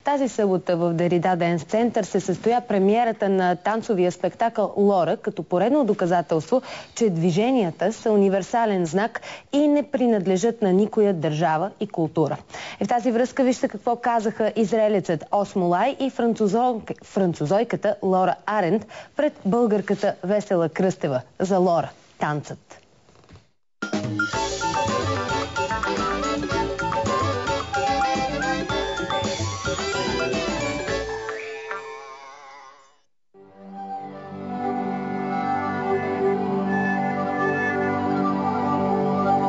Тази събота в Derrida Dance Center се състоя премиерата на танцовия спектакъл «Лора», като поредно доказателство, че движенията са универсален знак и не принадлежат на никоя държава и култура. В тази връзка вижте какво казаха израелецът Осмолай и французойката Лора Арент пред българката Весела Кръстева за «Лора» – танцът.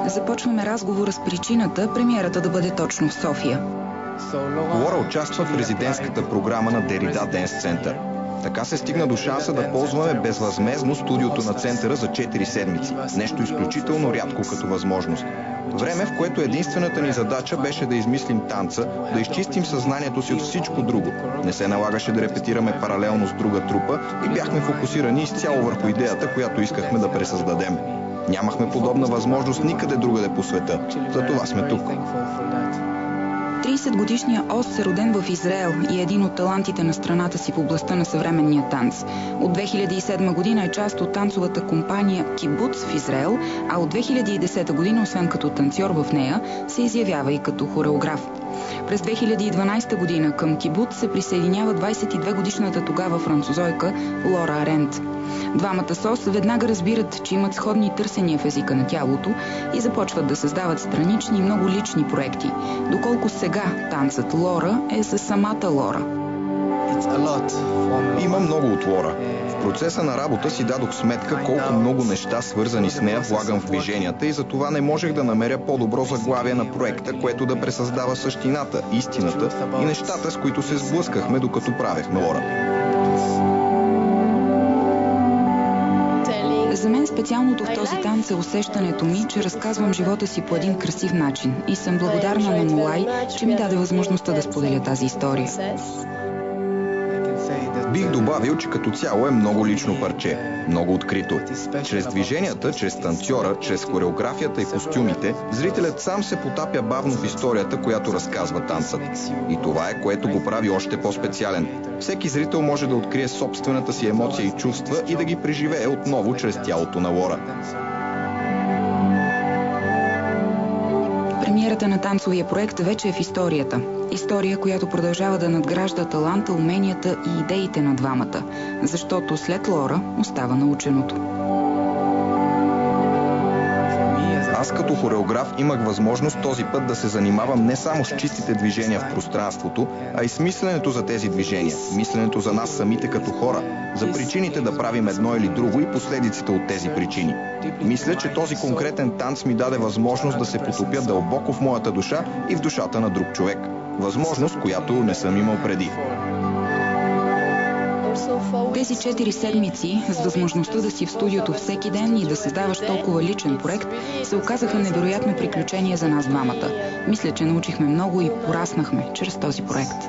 Започваме разговора с причината премиерата да бъде точно в София. Лора участва в резидентската програма на Derrida Dance Center. Така се стигна до шанса да ползваме безвъзмездно студиото на центъра за 4 седмици. Нещо изключително рядко като възможност. Време, в което единствената ни задача беше да измислим танца, да изчистим съзнанието си от всичко друго. Не се налагаше да репетираме паралелно с друга трупа и бяхме фокусирани изцяло върху идеята, която искахме да пресъздадем. Нямахме подобна възможност никъде другаде по света. Затова сме тук. 30-годишният Ос е роден в Израел и е един от талантите на страната си в областта на съвременния танц. От 2007 година е част от танцовата компания Кибуц в Израел, а от 2010 година, освен като танцор в нея, се изявява и като хореограф. През 2012 година към Кибуц се присъединява 22-годишната тогава французойка Лора Арент. Двамата с Ос веднага разбират, че имат сходни търсения в езика на тялото и започват да създават странични и много лични проекти. Доколко сега танцът Лора е за самата Лора. Има много от Лора. В процеса на работа си дадох сметка колко много неща, свързани с нея, влагам в движенията и затова не можех да намеря по-добро заглавие на проекта, което да пресъздава същината, истината и нещата, с които се сблъскахме, докато правехме Лора. За мен специалното в този танц е усещането ми, че разказвам живота си по един красив начин и съм благодарна на Молай, че ми даде възможността да споделя тази история. Бих добавил, че като цяло е много лично парче, много открито. Чрез движенията, чрез танцора, чрез хореографията и костюмите, зрителят сам се потапя бавно в историята, която разказва танцът. И това е, което го прави още по-специален. Всеки зрител може да открие собствената си емоция и чувства и да ги преживее отново чрез тялото на Лора. Премиерата на танцовия проект вече е в историята. История, която продължава да надгражда таланта, уменията и идеите на двамата. Защото след Лора остава наученото. Аз като хореограф имах възможност този път да се занимавам не само с чистите движения в пространството, а и с мисленето за тези движения, мисленето за нас самите като хора, за причините да правим едно или друго и последиците от тези причини. Мисля, че този конкретен танц ми даде възможност да се потопя дълбоко в моята душа и в душата на друг човек. Възможност, която не съм имал преди. Тези 4 седмици, с възможността да си в студиото всеки ден и да създаваш толкова личен проект, се оказаха невероятно приключение за нас двамата. Мисля, че научихме много и пораснахме чрез този проект.